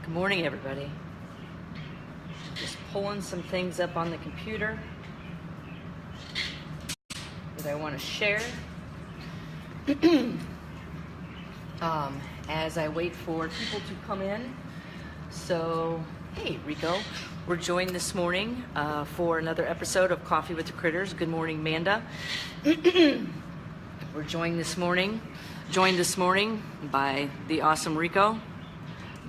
Good morning, everybody. Just pulling some things up on the computer that I want to share as I wait for people to come in. So, hey, Rico, we're joined this morning for another episode of Coffee with the Critters. Good morning, Manda. We're joined this morning by the awesome Rico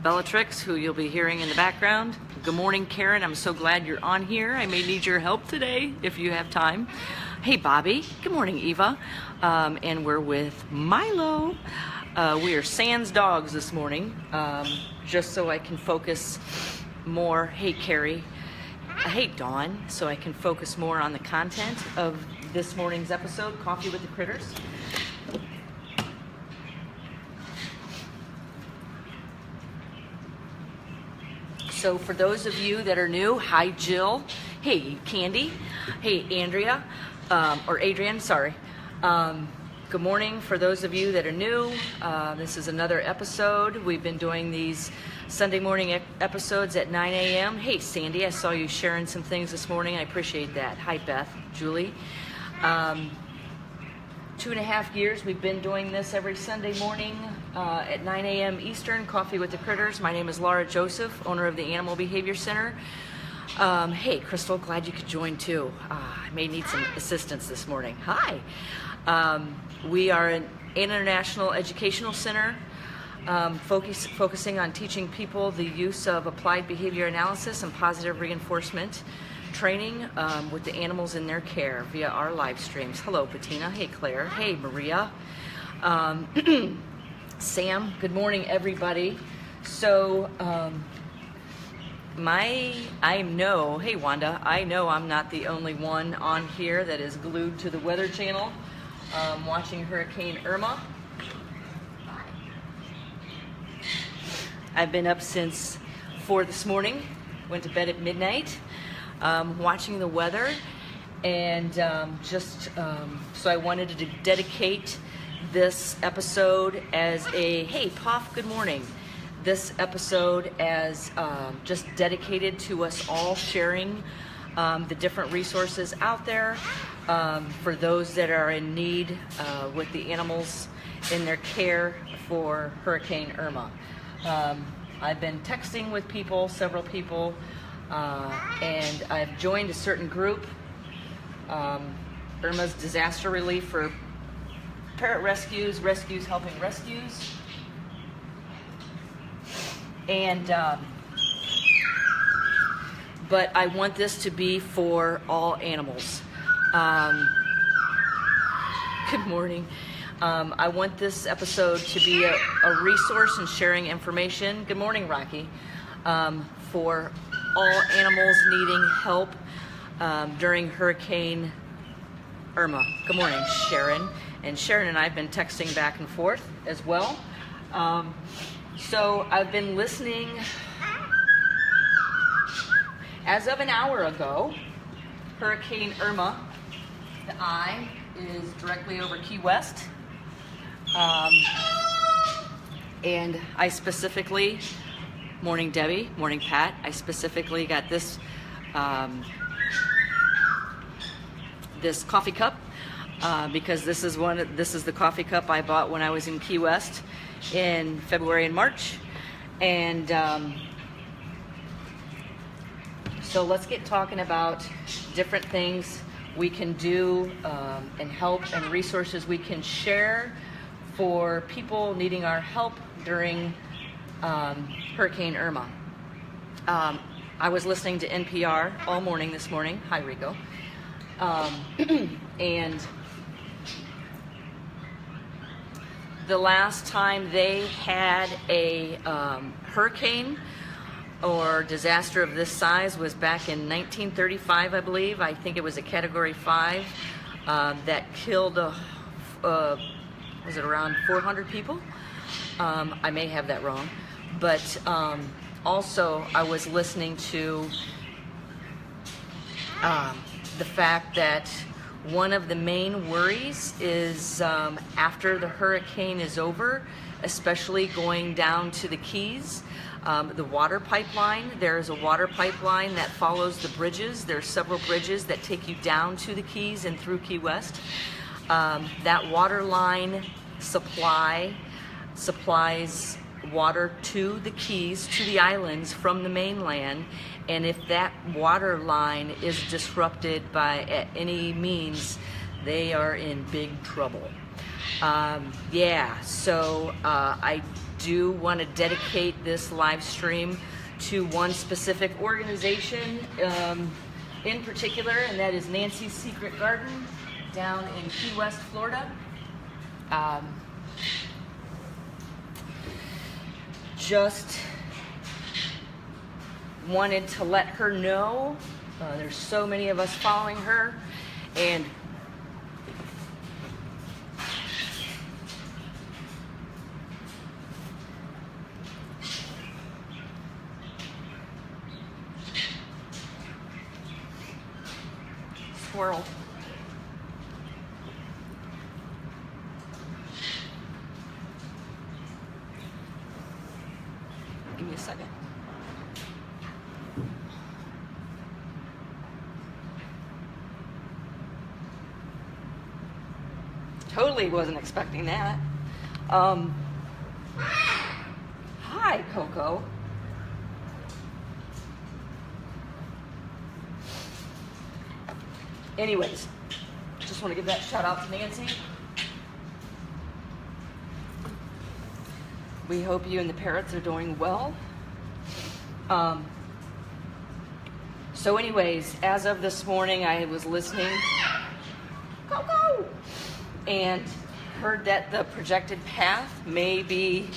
Bellatrix, who you'll be hearing in the background. Good morning, Karen. I'm so glad you're on here. I may need your help today if you have time. Hey, Bobby. Good morning, Eva. And we're with Milo. We are sans dogs this morning, just so I can focus more. Hey, Carrie. Hey, Dawn. So I can focus more on the content of this morning's episode, Coffee with the Critters. So for those of you that are new, hi Jill, hey Candy, hey Andrea, or Adrian, sorry. Good morning for those of you that are new. This is another episode. We've been doing these Sunday morning episodes at 9 a.m. Hey Sandy, I saw you sharing some things this morning. I appreciate that. Hi Beth, Julie. 2.5 years we've been doing this every Sunday morning at 9 a.m. Eastern, Coffee with the Critters. My name is Lara Joseph, owner of the Animal Behavior Center. Hey, Crystal, glad you could join too. I may need some assistance this morning. Hi. We are an international educational center focusing on teaching people the use of applied behavior analysis and positive reinforcement training with the animals in their care via our live streams. Hello, Bettina. Hey, Claire. Hey, Maria. Sam. Good morning, everybody. So, hey, Wanda, I know I'm not the only one on here that is glued to the Weather Channel watching Hurricane Irma. I've been up since 4 this morning, went to bed at midnight. Watching the weather, and so I wanted to dedicate this episode as a, hey Puff, good morning, this episode as just dedicated to us all sharing the different resources out there for those that are in need with the animals in their care for Hurricane Irma. I've been texting with people, several people, and I've joined a certain group, Irma's Disaster Relief for Parrot Rescues, Helping Rescues. And, but I want this to be for all animals. Good morning. I want this episode to be a resource in sharing information. Good morning, Rocky. For all animals needing help during Hurricane Irma. Good morning, Sharon. And Sharon and I have been texting back and forth as well. So I've been listening. As of an hour ago, Hurricane Irma, the eye, is directly over Key West. And I specifically, morning Debbie, morning Pat, I specifically got this this coffee cup because this is the coffee cup I bought when I was in Key West in February and March. And so let's get talking about different things we can do and help and resources we can share for people needing our help during Hurricane Irma. I was listening to NPR all morning this morning. Hi, Rico. And the last time they had a hurricane or disaster of this size was back in 1935, I believe. I think it was a Category 5 that killed, was it around 400 people? I may have that wrong. But also I was listening to the fact that One of the main worries is after the hurricane is over, especially going down to the Keys, the water pipeline. There's a water pipeline that follows the bridges. There's several bridges that take you down to the Keys and through Key West. That water line supplies water to the Keys, to the islands from the mainland, and if that water line is disrupted by any means, they are in big trouble. So I do want to dedicate this live stream to one specific organization in particular, and that is Nancy's Secret Garden down in Key West, Florida. Just wanted to let her know there's so many of us following her, and squirrel. Give me a second. Totally wasn't expecting that. Hi, Coco. Anyways, just want to give that shout out to Nancy. We hope you and the parrots are doing well. So anyways, as of this morning, I was listening Coco, and heard that the projected path may be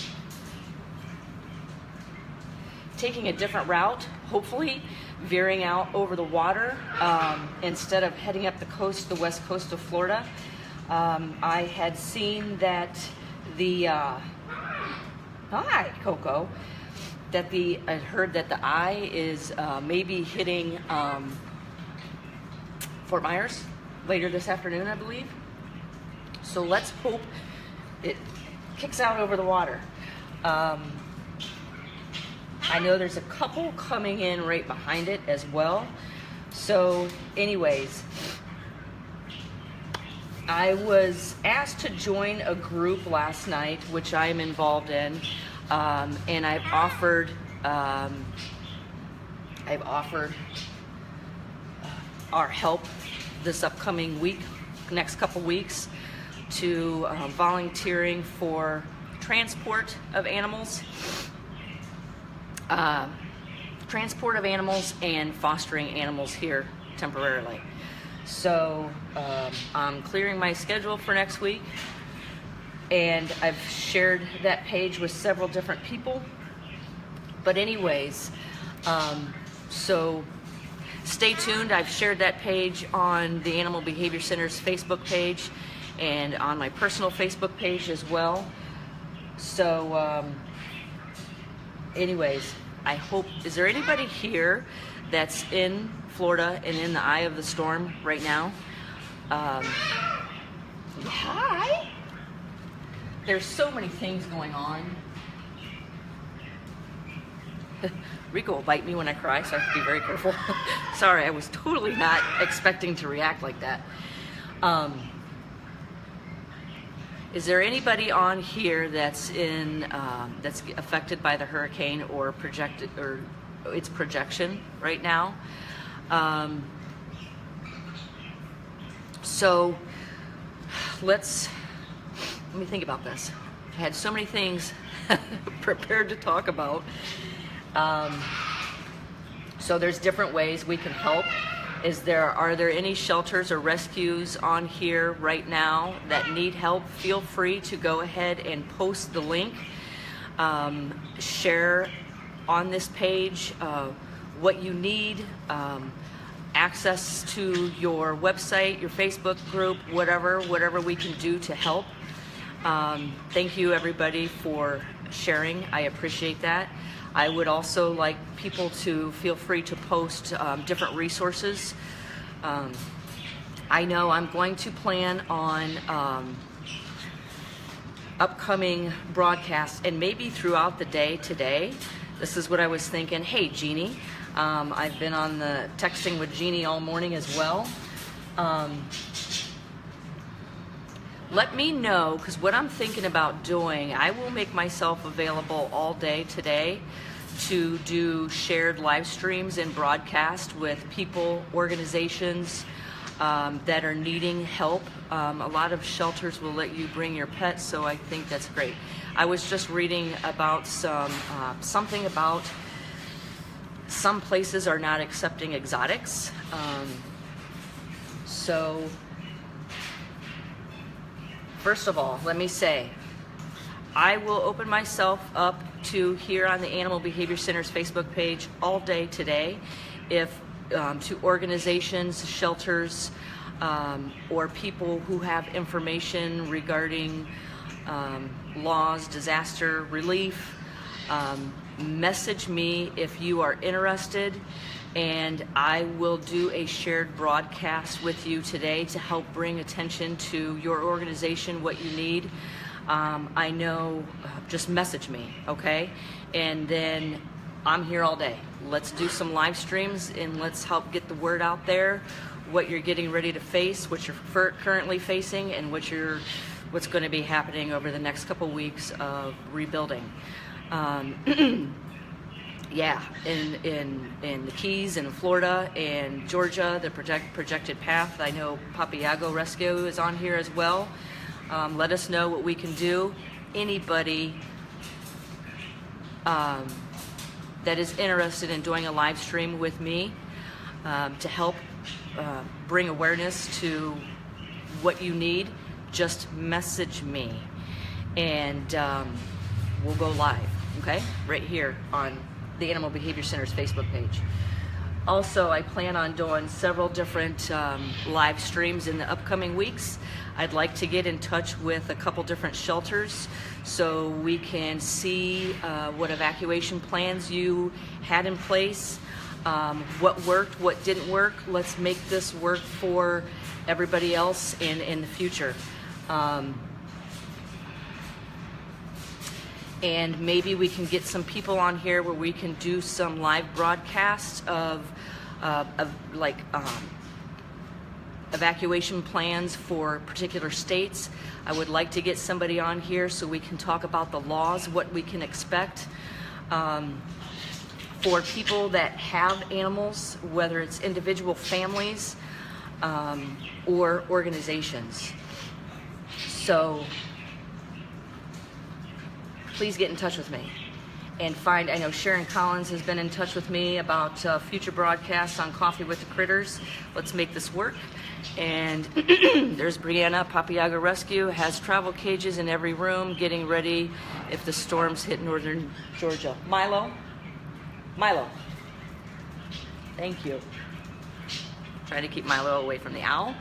taking a different route, hopefully veering out over the water instead of heading up the coast, the west coast of Florida. I had seen that the hi, Coco. I heard that the eye is maybe hitting Fort Myers later this afternoon, I believe. So let's hope it kicks out over the water. I know there's a couple coming in right behind it as well. So anyways, I was asked to join a group last night, which I am involved in, and I've offered our help this upcoming week, next couple weeks, to volunteering for transport of animals, and fostering animals here temporarily. So I'm clearing my schedule for next week, and I've shared that page with several different people. But anyways, so stay tuned. I've shared that page on the Animal Behavior Center's Facebook page and on my personal Facebook page as well. So anyways, I hope, is there anybody here that's in Florida and in the eye of the storm right now? Hi. There's so many things going on. Rico will bite me when I cry, so I have to be very careful. Sorry, I was totally not expecting to react like that. Is there anybody on here that's that's affected by the hurricane or projected, or its projection right now? So let me think about this. I had so many things prepared to talk about. So there's different ways we can help. Are there any shelters or rescues on here right now that need help? Feel free to go ahead and post the link. Share on this page what you need, access to your website, your Facebook group, whatever we can do to help. Thank you everybody for sharing. I appreciate that. I would also like people to feel free to post different resources I know I'm going to plan on upcoming broadcasts, and maybe throughout the day today. This is what I was thinking. Hey, Jeannie. I've been on the texting with Jeannie all morning as well. Let me know, because what I'm thinking about doing, I will make myself available all day today to do shared live streams and broadcast with people, organizations that are needing help. A lot of shelters will let you bring your pets, so I think that's great. I was just reading about something about some places are not accepting exotics. So first of all, let me say, I will open myself up to here on the Animal Behavior Center's Facebook page all day today, if to organizations, shelters, or people who have information regarding laws, disaster relief. Message me if you are interested, and I will do a shared broadcast with you today to help bring attention to your organization, what you need. I know, just message me, okay? And then I'm here all day. Let's do some live streams and let's help get the word out there, what you're getting ready to face, what you're currently facing, and what's going to be happening over the next couple weeks of rebuilding. Yeah, in the Keys and Florida and Georgia, the projected path. I know Papayago Rescue is on here as well. Let us know what we can do. Anybody that is interested in doing a live stream with me to help bring awareness to what you need, just message me, and we'll go live, okay? Right here on the Animal Behavior Center's Facebook page. Also, I plan on doing several different live streams in the upcoming weeks. I'd like to get in touch with a couple different shelters so we can see what evacuation plans you had in place, what worked, what didn't work. Let's make this work for everybody else in the future. And maybe we can get some people on here where we can do some live broadcasts of evacuation plans for particular states. I would like to get somebody on here so we can talk about the laws, what we can expect for people that have animals, whether it's individual families or organizations. So please get in touch with me and I know Sharon Collins has been in touch with me about future broadcasts on Coffee with the Critters. Let's make this work. And there's Brianna, Papayago Rescue, has travel cages in every room, getting ready if the storms hit northern Georgia. Milo, thank you. Trying to keep Milo away from the owl.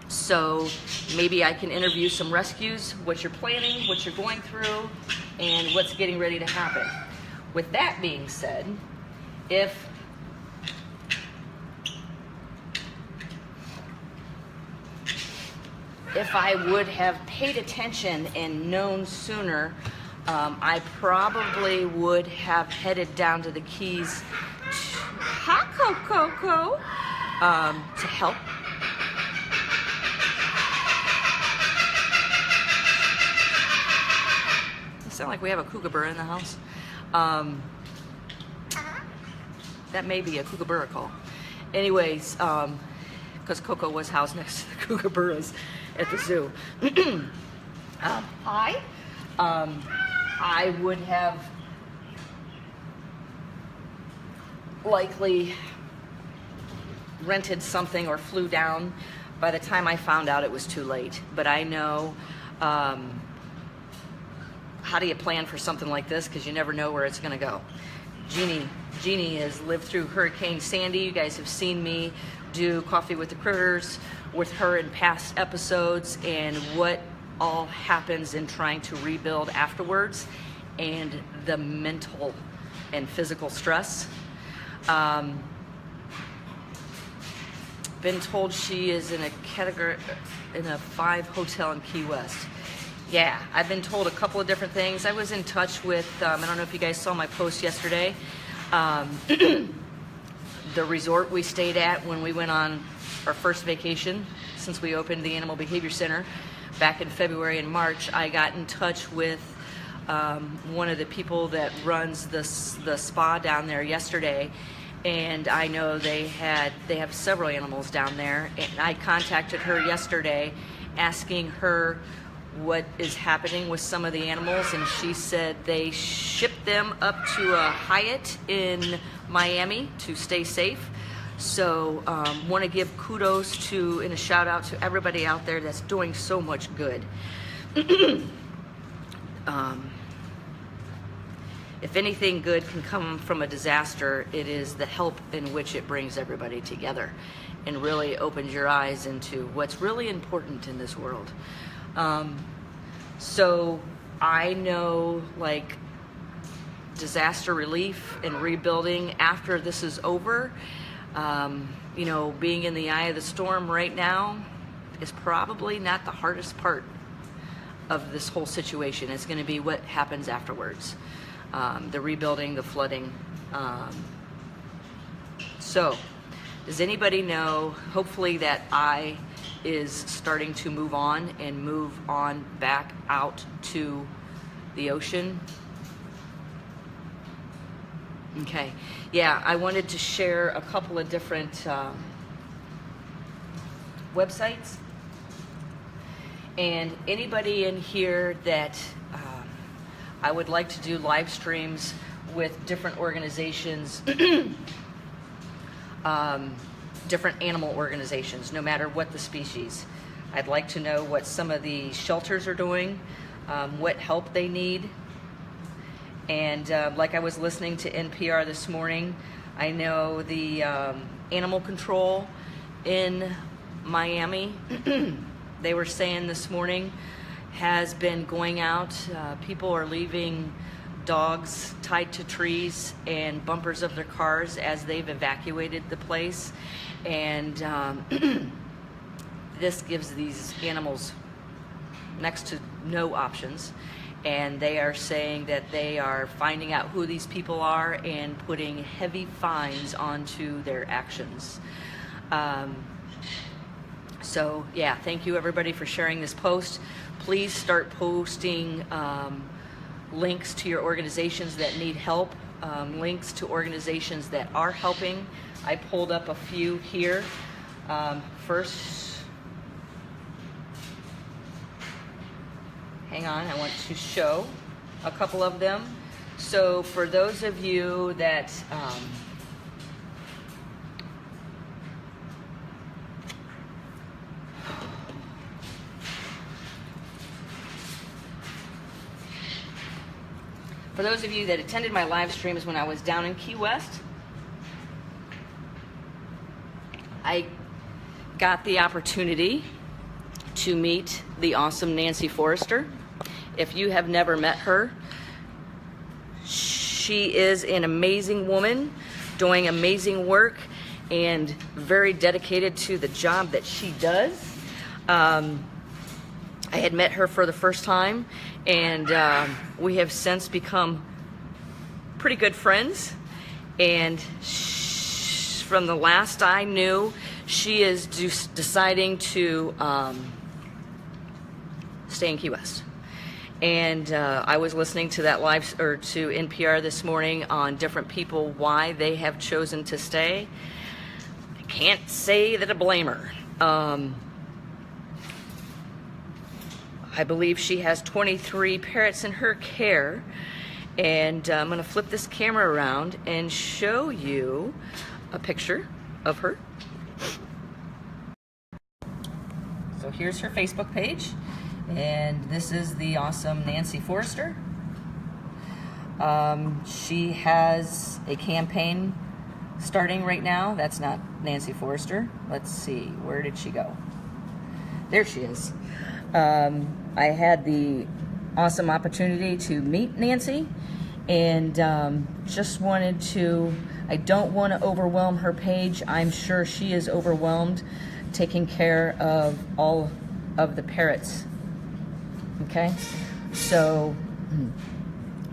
So maybe I can interview some rescues, what you're planning, what you're going through, and what's getting ready to happen. With that being said, if I would have paid attention and known sooner, I probably would have headed down to the Keys to help. Sound like we have a kookaburra in the house. That may be a kookaburra call. Anyways, because Coco was housed next to the kookaburras at the zoo. I would have likely rented something or flew down. By the time I found out, it was too late. But I know, how do you plan for something like this? Because you never know where it's going to go. Jeannie has lived through Hurricane Sandy. You guys have seen me do Coffee with the Critters with her in past episodes, and what all happens in trying to rebuild afterwards, and the mental and physical stress. been told she is in a category, in a 5 hotel in Key West. Yeah, I've been told a couple of different things. I was in touch with, I don't know if you guys saw my post yesterday, the resort we stayed at when we went on our first vacation since we opened the Animal Behavior Center back in February and March. I got in touch with one of the people that runs the spa down there yesterday, and I know they have several animals down there, and I contacted her yesterday asking her what is happening with some of the animals, and she said they shipped them up to a Hyatt in Miami to stay safe. So want to give kudos to and a shout out to everybody out there that's doing so much good. If anything good can come from a disaster, it is the help in which it brings everybody together and really opens your eyes into what's really important in this world. So I know, like, disaster relief and rebuilding after this is over, you know, being in the eye of the storm right now is probably not the hardest part of this whole situation. It's going to be what happens afterwards. The rebuilding, the flooding. So, does anybody know, hopefully that eye is starting to move on and move on back out to the ocean? Okay, yeah, I wanted to share a couple of different websites. And anybody in here that I would like to do live streams with different organizations, different animal organizations, no matter what the species. I'd like to know what some of the shelters are doing, what help they need. And like I was listening to NPR this morning, I know the animal control in Miami, they were saying this morning, has been going out. People are leaving dogs tied to trees and bumpers of their cars as they've evacuated the place. And this gives these animals next to no options. And they are saying that they are finding out who these people are and putting heavy fines onto their actions. So yeah, thank you everybody for sharing this post. Please start posting links to your organizations that need help, links to organizations that are helping. I pulled up a few here. First, hang on, I want to show a couple of them. So for those of you that attended my live streams when I was down in Key West, I got the opportunity to meet the awesome Nancy Forrester. If you have never met her, she is an amazing woman doing amazing work and very dedicated to the job that she does. I had met her for the first time, and we have since become pretty good friends. And from the last I knew, she is deciding to stay in Key West. And I was listening to that to NPR this morning on different people why they have chosen to stay. I can't say that I blame her. I believe she has 23 parrots in her care, and I'm going to flip this camera around and show you a picture of her. So here's her Facebook page, and this is the awesome Nancy Forrester. She has a campaign starting right now. That's not Nancy Forrester. Let's see, where did she go? There she is. I had the awesome opportunity to meet Nancy, and just wanted to I don't want to overwhelm her page. I'm sure she is overwhelmed taking care of all of the parrots. Okay, so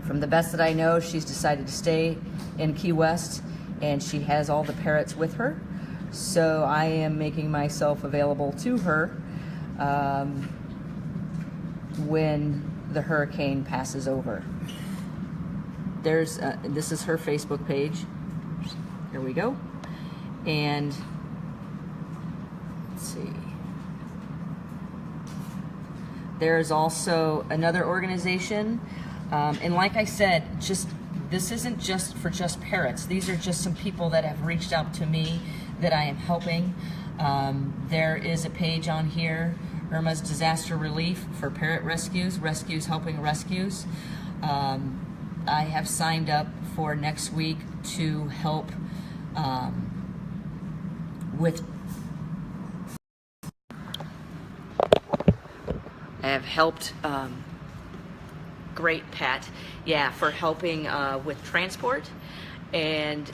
from the best that I know, she's decided to stay in Key West, and she has all the parrots with her. So I am making myself available to her when the hurricane passes over. There's this is her Facebook page. Here we go. And let's see. There's also another organization, and like I said, this isn't just for just parrots. These are just some people that have reached out to me that I am helping. There is a page on here, Irma's Disaster Relief for Parrot Rescues, Rescues Helping Rescues. I have signed up for next week to help with. I have helped. Great, Pat. Yeah, for helping with transport and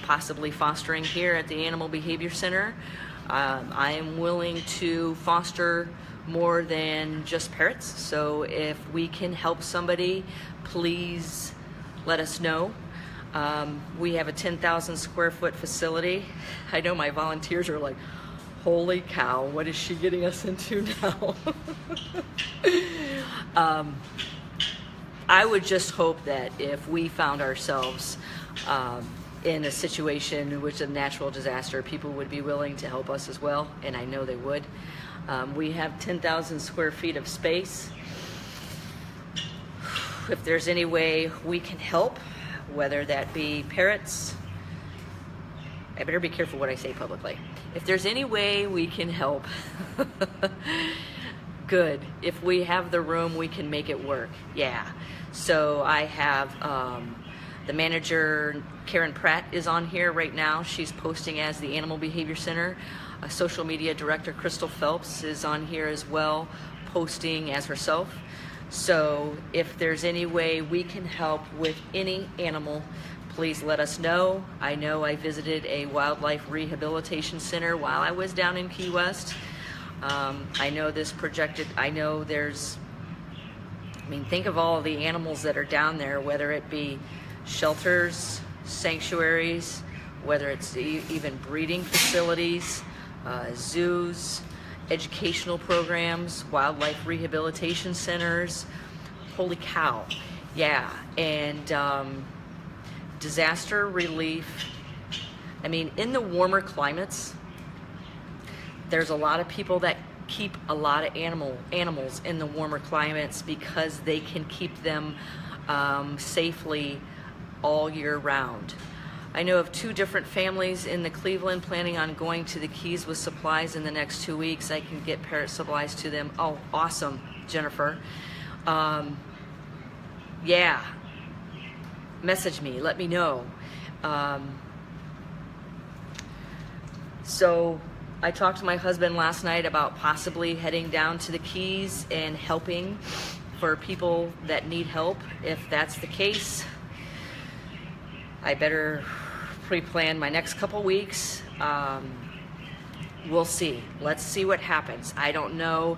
possibly fostering here at the Animal Behavior Center. I am willing to foster more than just parrots, so if we can help somebody, please let us know. We have a 10,000 square foot facility. I know my volunteers are like, holy cow, what is she getting us into now? I would just hope that if we found ourselves in a situation which is a natural disaster, people would be willing to help us as well, and I know they would. We have 10,000 square feet of space. If there's any way we can help, whether that be parrots, I better be careful what I say publicly. If there's any way we can help, good. If we have the room, we can make it work. Yeah. So I have the manager, Karen Pratt, is on here right now. She's posting as the Animal Behavior Center. Social media director, Crystal Phelps, is on here as well, posting as herself. So if there's any way we can help with any animal, please let us know. I know I visited a wildlife rehabilitation center while I was down in Key West. I know think of all of the animals that are down there, whether it be shelters, sanctuaries, whether it's even breeding facilities, zoos, educational programs, wildlife rehabilitation centers. Holy cow. Yeah, and disaster relief. I mean, in the warmer climates, there's a lot of people that keep a lot of animals in the warmer climates because they can keep them safely all year round. I know of 2 different families in the Cleveland planning on going to the Keys with supplies in the next 2 weeks. I can get parrot supplies to them. Oh, awesome, Jennifer. Yeah, message me, let me know. So I talked to my husband last night about possibly heading down to the Keys and helping for people that need help. If that's the case, I better pre-plan my next couple weeks. We'll see. Let's see what happens. I don't know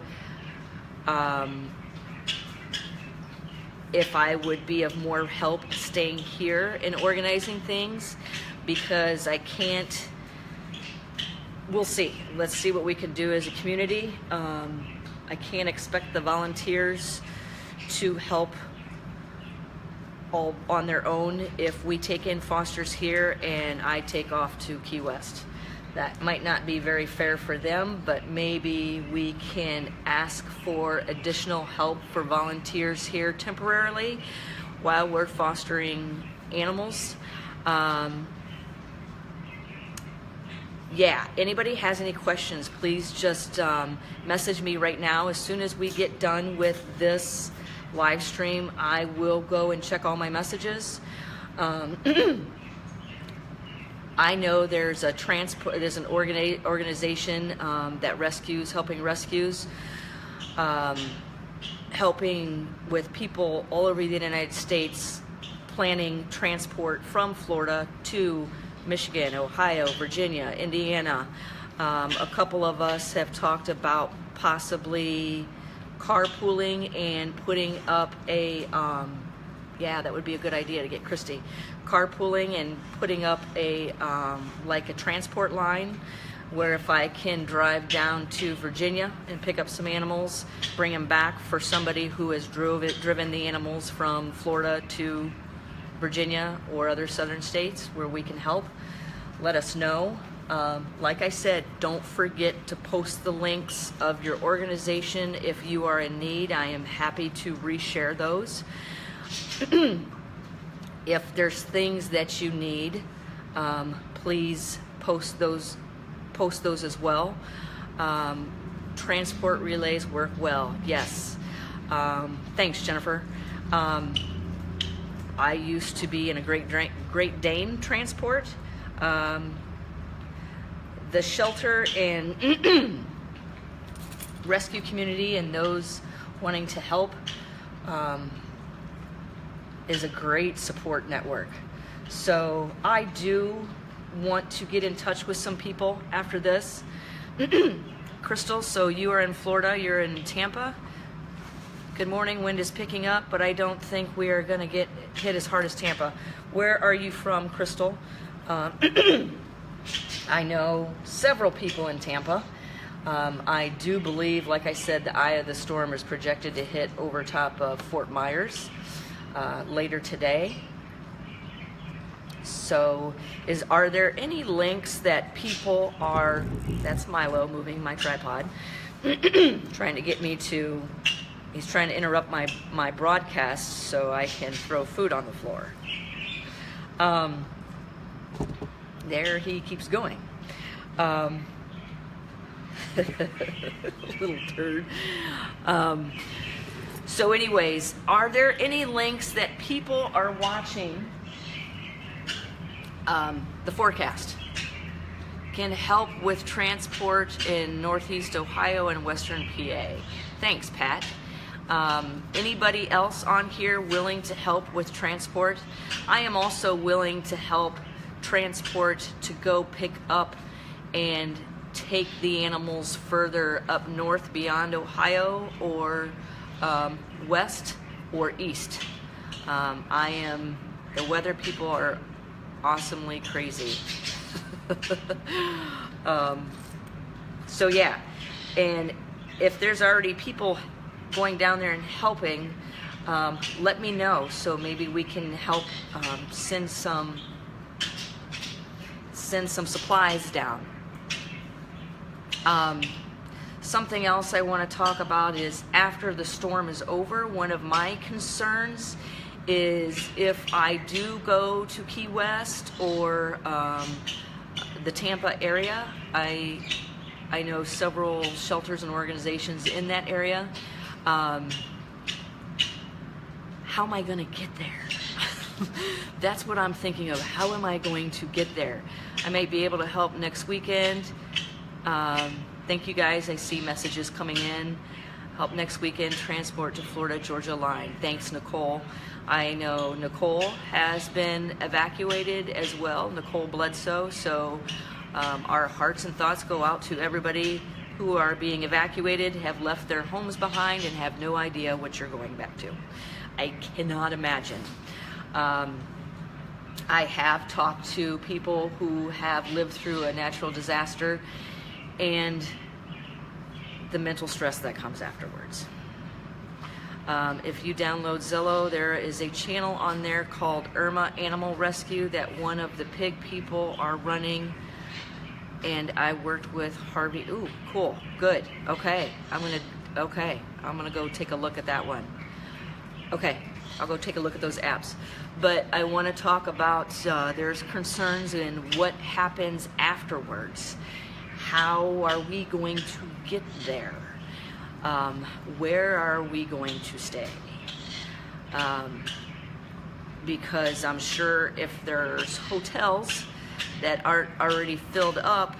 if I would be of more help staying here and organizing things, because I can't. We'll see. Let's see what we can do as a community. I can't expect the volunteers to help all on their own if we take in fosters here and I take off to Key West. That might not be very fair for them, but maybe we can ask for additional help for volunteers here temporarily while we're fostering animals. Yeah, anybody has any questions, please just message me right now. As soon as we get done with this live stream, I will go and check all my messages. I know there's an organization that helping rescues, helping with people all over the United States planning transport from Florida to Michigan, Ohio, Virginia, Indiana. A couple of us have talked about possibly carpooling and putting up a, yeah, that would be a good idea to get Christy. Carpooling and putting up a, like a transport line where if I can drive down to Virginia and pick up some animals, bring them back for somebody who has driven the animals from Florida to Virginia or other southern states where we can help, let us know. Like I said, don't forget to post the links of your organization if you are in need. I am happy to reshare those. If there's things that you need, please post those as well. Transport relays work well, yes. Thanks, Jennifer. I used to be in a Great Dane transport. The shelter and rescue community and those wanting to help is a great support network. So I do want to get in touch with some people after this. Crystal, so you are in Florida, you're in Tampa. Good morning, wind is picking up, but I don't think we are gonna get hit as hard as Tampa. Where are you from, Crystal? I know several people in Tampa. I do believe, like I said, the eye of the storm is projected to hit over top of Fort Myers later today. So are there any links that people are, that's Milo moving my tripod, trying to get me to, he's trying to interrupt my broadcast so I can throw food on the floor. There he keeps going. Little turd. So anyways, are there any links that people are watching the forecast can help with transport in Northeast Ohio and Western PA? Thanks, Pat. Anybody else on here willing to help with transport? I am also willing to help transport to go pick up and take the animals further up north beyond Ohio or west or east. The weather people are awesomely crazy. So yeah, and if there's already people going down there and helping, let me know so maybe we can help send some supplies down. Something else I want to talk about is after the storm is over, one of my concerns is if I do go to Key West or the Tampa area, I know several shelters and organizations in that area. How am I going to get there? That's what I'm thinking of. How am I going to get there? I may be able to help next weekend. Thank you guys. I see messages coming in. Help next weekend, transport to Florida, Georgia line. Thanks, Nicole. I know Nicole has been evacuated as well, Nicole Bledsoe. So our hearts and thoughts go out to everybody who are being evacuated, have left their homes behind, and have no idea what you're going back to. I cannot imagine. I have talked to people who have lived through a natural disaster and the mental stress that comes afterwards. If you download Zillow, there is a channel on there called Irma Animal Rescue that one of the pig people are running, and I worked with Harvey. Ooh, cool, good, okay. I'm gonna go take a look at that one. Okay, I'll go take a look at those apps. But I want to talk about there's concerns in what happens afterwards. How are we going to get there? Where are we going to stay? Because I'm sure if there's hotels that aren't already filled up,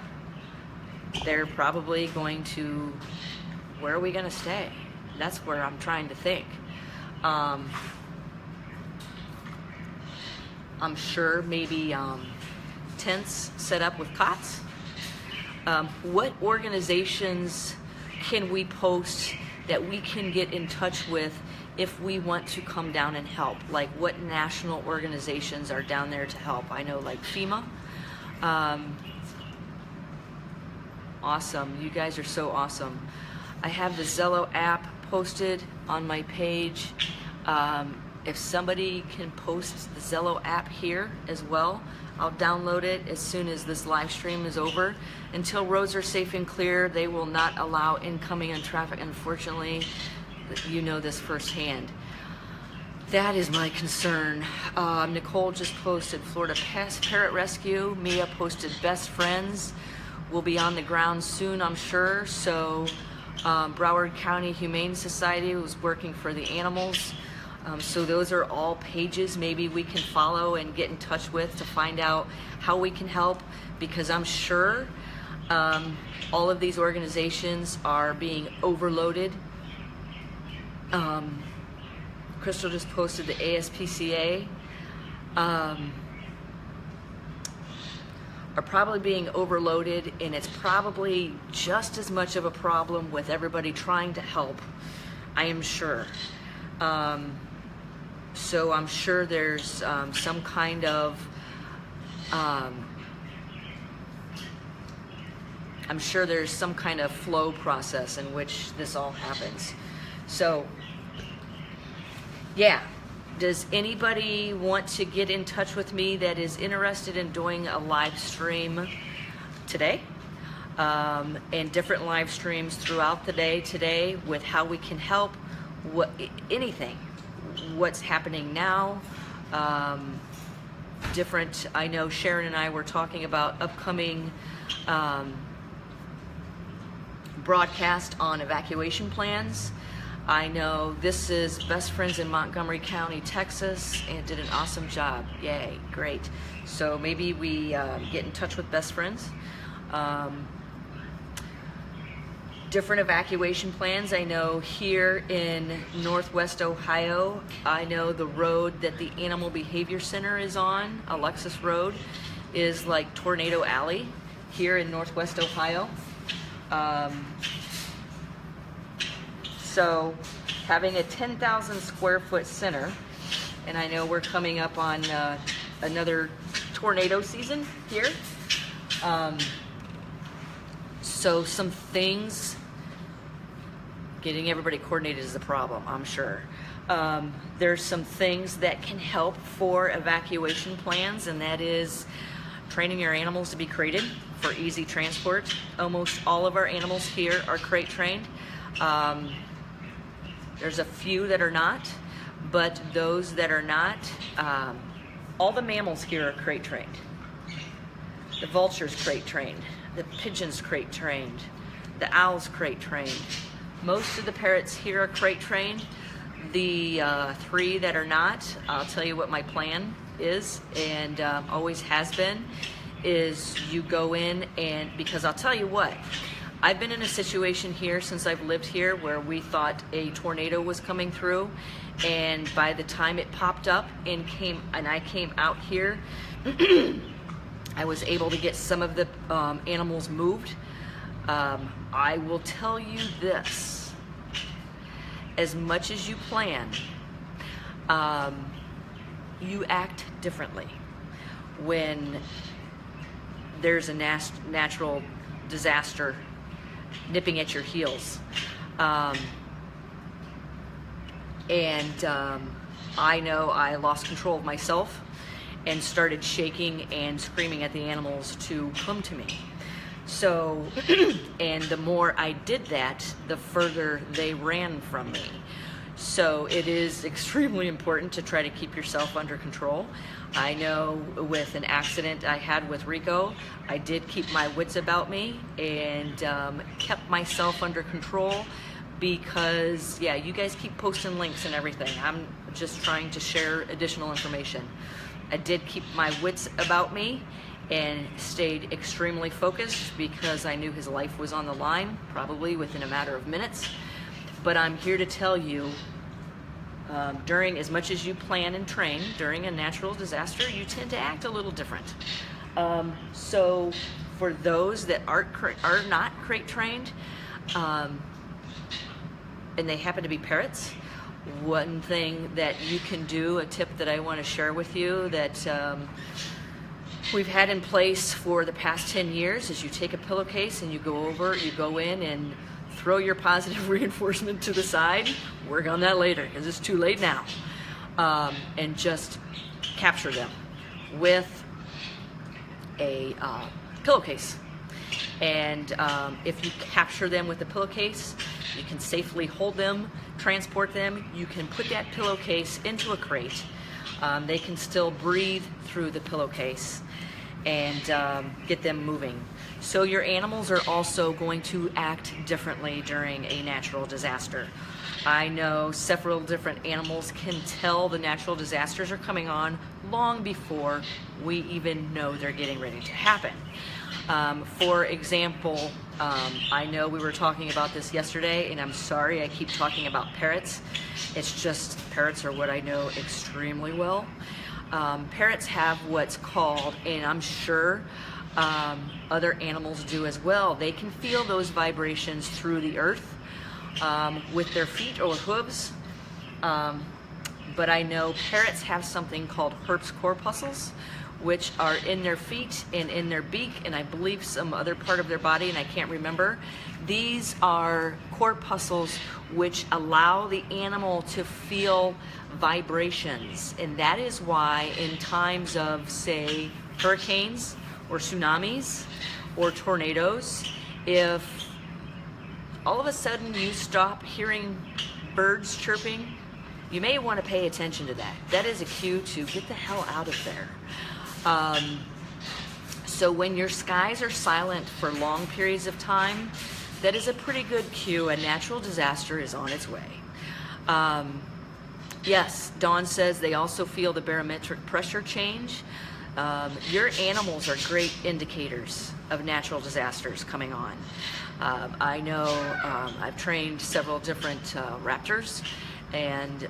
they're probably going to, where are we going to stay? That's where I'm trying to think. I'm sure maybe tents set up with cots. What organizations can we post that we can get in touch with if we want to come down and help? Like, what national organizations are down there to help? I know, like FEMA. Awesome. You guys are so awesome. I have the Zello app posted on my page. If somebody can post the Zello app here as well, I'll download it as soon as this live stream is over. Until roads are safe and clear, they will not allow incoming and traffic. Unfortunately, you know this firsthand. That is my concern. Nicole just posted Florida Parrot Rescue. Mia posted Best Friends. We'll be on the ground soon, I'm sure. So Broward County Humane Society was working for the animals. So those are all pages maybe we can follow and get in touch with to find out how we can help, because I'm sure all of these organizations are being overloaded. Crystal just posted the ASPCA are probably being overloaded, and it's probably just as much of a problem with everybody trying to help, I am sure. So I'm sure there's some kind of flow process in which this all happens. So yeah, does anybody want to get in touch with me that is interested in doing a live stream today? And different live streams throughout the day today with how we can help, anything, what's happening now, different. I know Sharon and I were talking about upcoming broadcast on evacuation plans. I know this is Best Friends in Montgomery County, Texas, and did an awesome job. Yay, great. So maybe we get in touch with Best Friends. Different evacuation plans. I know here in Northwest Ohio, I know the road that the Animal Behavior Center is on, Alexis Road, is like Tornado Alley here in Northwest Ohio. So having a 10,000 square foot center, and I know we're coming up on another tornado season here. So some things, getting everybody coordinated is a problem, I'm sure. There's some things that can help for evacuation plans, and that is training your animals to be crated for easy transport. Almost all of our animals here are crate trained. There's a few that are not, but those that are not, all the mammals here are crate trained. The vulture's crate trained. The pigeon's crate trained. The owl's crate trained. Most of the parrots here are crate trained. The 3 that are not, I'll tell you what my plan is, and always has been, is you go in and, because I'll tell you what, I've been in a situation here since I've lived here where we thought a tornado was coming through, and by the time it popped up and I came out here, I was able to get some of the animals moved. I will tell you this, as much as you plan, you act differently when there's a natural disaster nipping at your heels. I know I lost control of myself and started shaking and screaming at the animals to come to me. So, and the more I did that, the further they ran from me. So it is extremely important to try to keep yourself under control. I know with an accident I had with Rico, I did keep my wits about me and kept myself under control, because yeah, you guys keep posting links and everything. I'm just trying to share additional information. I did keep my wits about me and stayed extremely focused because I knew his life was on the line, probably within a matter of minutes. But I'm here to tell you, during, as much as you plan and train during a natural disaster, you tend to act a little different. So for those that are not crate trained, and they happen to be parrots, one thing that you can do, a tip that I want to share with you that we've had in place for the past 10 years is you take a pillowcase and you go in and throw your positive reinforcement to the side. Work on that later because it's too late now. And just capture them with a pillowcase. And if you capture them with the pillowcase, you can safely hold them, transport them. You can put that pillowcase into a crate. They can still breathe through the pillowcase and get them moving. So your animals are also going to act differently during a natural disaster. I know several different animals can tell the natural disasters are coming on long before we even know they're getting ready to happen. For example, I know we were talking about this yesterday, and I'm sorry I keep talking about parrots. It's just parrots are what I know extremely well. Parrots have what's called, and I'm sure other animals do as well, they can feel those vibrations through the earth with their feet or hooves. But I know parrots have something called herpes corpuscles, which are in their feet and in their beak, and I believe some other part of their body, and I can't remember. These are corpuscles which allow the animal to feel vibrations, and that is why in times of, say, hurricanes or tsunamis or tornadoes, if all of a sudden you stop hearing birds chirping, you may want to pay attention to that. That is a cue to get the hell out of there. So when your skies are silent for long periods of time, that is a pretty good cue. A natural disaster is on its way. Yes, Dawn says they also feel the barometric pressure change. Your animals are great indicators of natural disasters coming on. I know I've trained several different raptors, and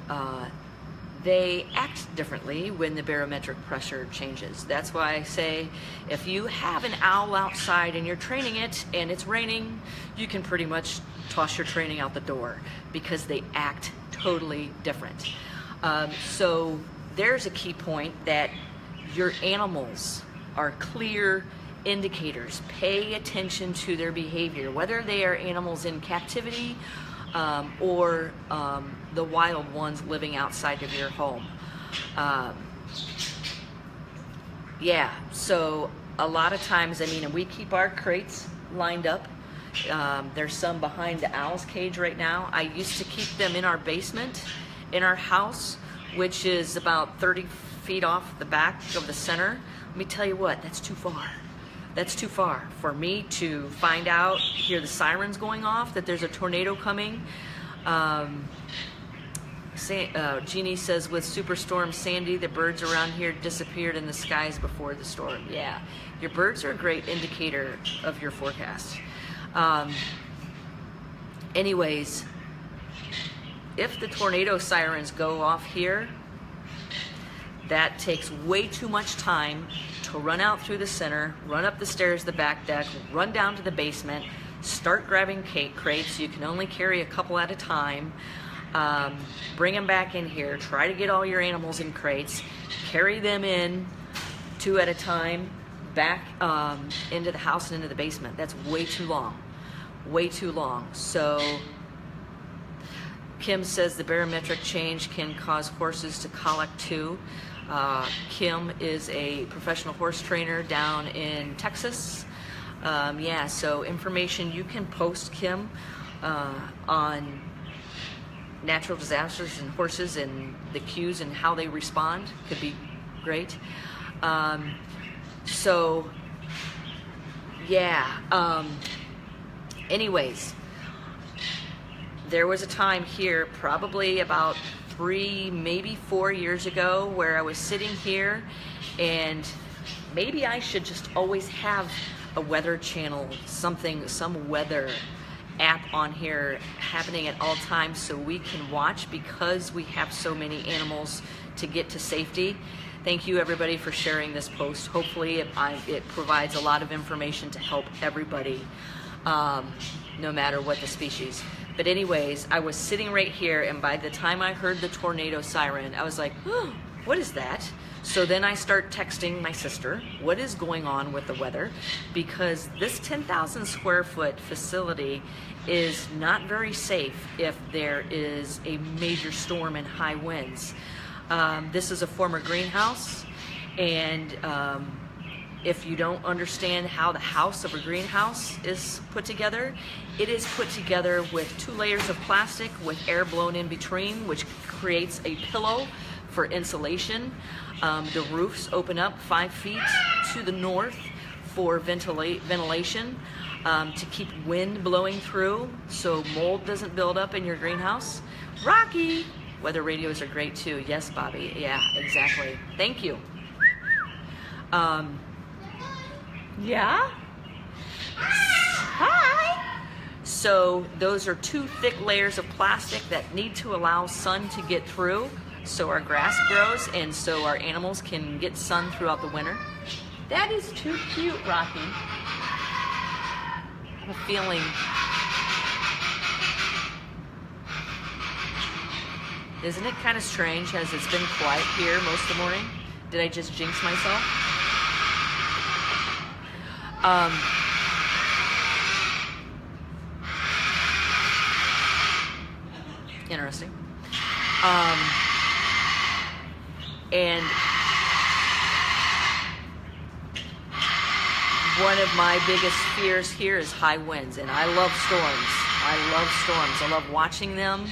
they act differently when the barometric pressure changes. That's why I say if you have an owl outside and you're training it and it's raining, you can pretty much toss your training out the door because they act totally different. So there's a key point that your animals are clear indicators. Pay attention to their behavior, whether they are animals in captivity or the wild ones living outside of your home. Yeah, so a lot of times, I mean, and we keep our crates lined up. There's some behind the owl's cage right now. I used to keep them in our basement, in our house, which is about 30 feet off the back of the center. Let me tell you what, that's too far. That's too far for me to find out, hear the sirens going off, that there's a tornado coming. Jeannie says, with Superstorm Sandy, the birds around here disappeared in the skies before the storm. Yeah, your birds are a great indicator of your forecast. Anyways, if the tornado sirens go off here, that takes way too much time to run out through the center, run up the stairs, the back deck, run down to the basement, start grabbing crates. You can only carry a couple at a time. Bring them back in here. Try to get all your animals in crates. Carry them in 2 at a time back into the house and into the basement. That's way too long. Way too long. So Kim says the barometric change can cause horses to colic too. Kim is a professional horse trainer down in Texas. Yeah, so information you can post, Kim, on natural disasters and horses and the cues and how they respond could be great. So, yeah. Anyways, there was a time here, probably about 3, maybe 4 years ago, where I was sitting here, and maybe I should just always have a weather channel, some weather app on here happening at all times so we can watch, because we have so many animals to get to safety. Thank you everybody for sharing this post. Hopefully it provides a lot of information to help everybody, no matter what the species. But anyways, I was sitting right here, and by the time I heard the tornado siren, I was like, oh, what is that? So then I start texting my sister, what is going on with the weather? Because this 10,000 square foot facility is not very safe if there is a major storm and high winds. This is a former greenhouse, and if you don't understand how the house of a greenhouse is put together, it is put together with 2 layers of plastic with air blown in between, which creates a pillow for insulation. The roofs open up 5 feet to the north for ventilation, to keep wind blowing through so mold doesn't build up in your greenhouse. Rocky! Weather radios are great too. Yes, Bobby. Yeah, exactly. Thank you. Yeah? Hi! So those are 2 thick layers of plastic that need to allow sun to get through, so our grass grows and so our animals can get sun throughout the winter. That is too cute, Rocky. I have a feeling. Isn't it kind of strange as it's been quiet here most of the morning? Did I just jinx myself? Interesting. And one of my biggest fears here is high winds, and I love storms. I love watching them.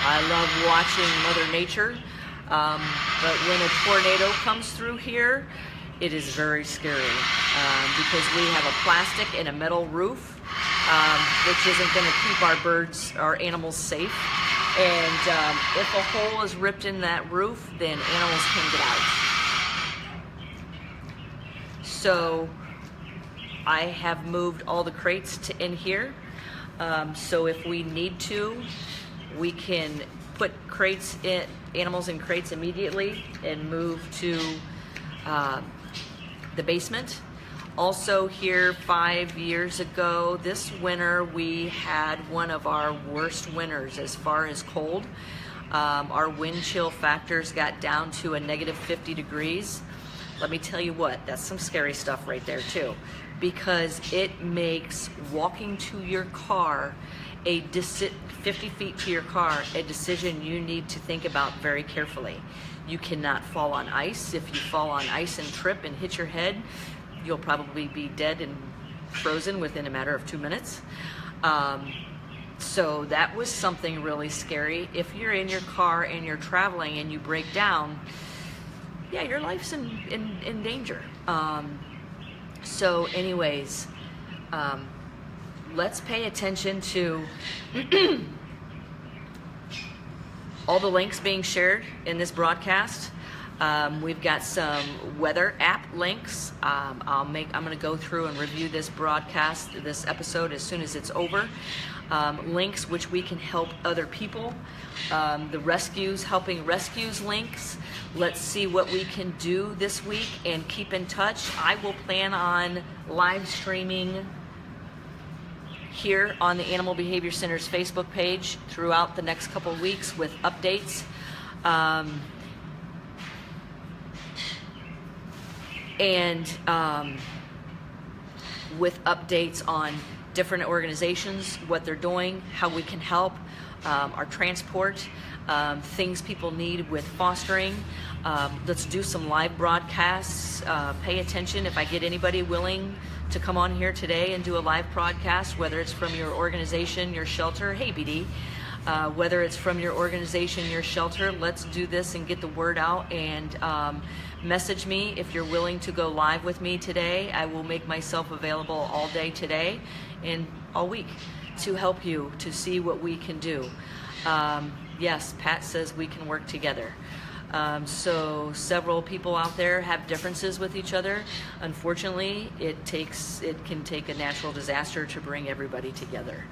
I love watching Mother Nature. But when a tornado comes through here, it is very scary, because we have a plastic and a metal roof, which isn't going to keep our animals safe. And if a hole is ripped in that roof, then animals can get out. So I have moved all the crates to in here. So if we need to, we can put animals in crates immediately and move to the basement. Also here 5 years ago, this winter, we had one of our worst winters as far as cold. Our wind chill factors got down to a -50 degrees. Let me tell you what, that's some scary stuff right there too, because it makes walking to your car 50 feet to your car a decision you need to think about very carefully. You cannot fall on ice. If you fall on ice and trip and hit your head, you'll probably be dead and frozen within a matter of 2 minutes. So that was something really scary. If you're in your car and you're traveling and you break down, yeah, your life's in danger. So anyways, let's pay attention to all the links being shared in this broadcast. We've got some weather app links. I'm going to go through and review this broadcast, this episode, as soon as it's over. Links which we can help other people. The rescues, helping rescues links. Let's see what we can do this week and keep in touch. I will plan on live streaming here on the Animal Behavior Center's Facebook page throughout the next couple of weeks with updates. With updates on different organizations, what they're doing, how we can help, our transport, things people need with fostering. Let's do some live broadcasts. Pay attention if I get anybody willing to come on here today and do a live broadcast, whether it's from your organization, your shelter. Hey, BD. Whether it's from your organization, your shelter, let's do this and get the word out. And message me if you're willing to go live with me today. I will make myself available all day today and all week to help you to see what we can do. Yes, Pat says we can work together. So several people out there have differences with each other. Unfortunately, it can take a natural disaster to bring everybody together.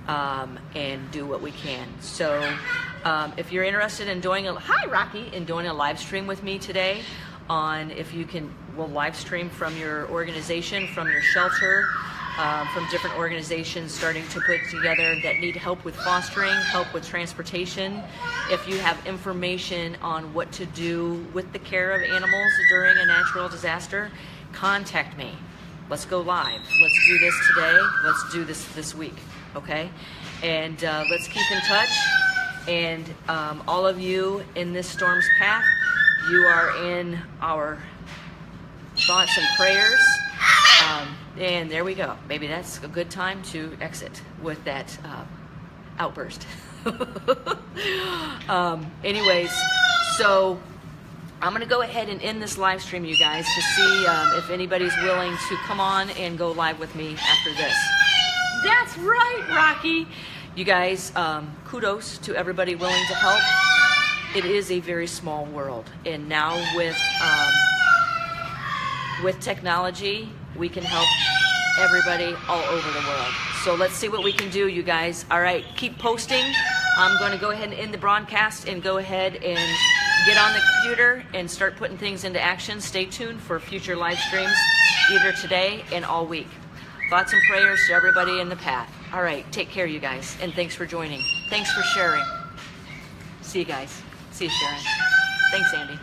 and do what we can. So if you're interested in doing a live stream with me today on, if you can, we'll live stream from your organization, from your shelter, from different organizations starting to put together that need help with fostering, help with transportation. If you have information on what to do with the care of animals during a natural disaster, contact me. Let's go live. Let's do this today. Let's do this week, okay? And let's keep in touch. And all of you in this storm's path, you are in our thoughts and prayers. And there we go. Maybe that's a good time to exit with that outburst. Anyways, so I'm going to go ahead and end this live stream, you guys, to see if anybody's willing to come on and go live with me after this. That's right, Rocky. You guys, kudos to everybody willing to help. It is a very small world, and now with technology, we can help everybody all over the world. So let's see what we can do, you guys. All right, keep posting. I'm going to go ahead and end the broadcast and go ahead and get on the computer and start putting things into action. Stay tuned for future live streams, either today and all week. Thoughts and prayers to everybody in the path. All right, take care, you guys, and thanks for joining. Thanks for sharing. See you guys. See you, Sharon. Thanks, Andy.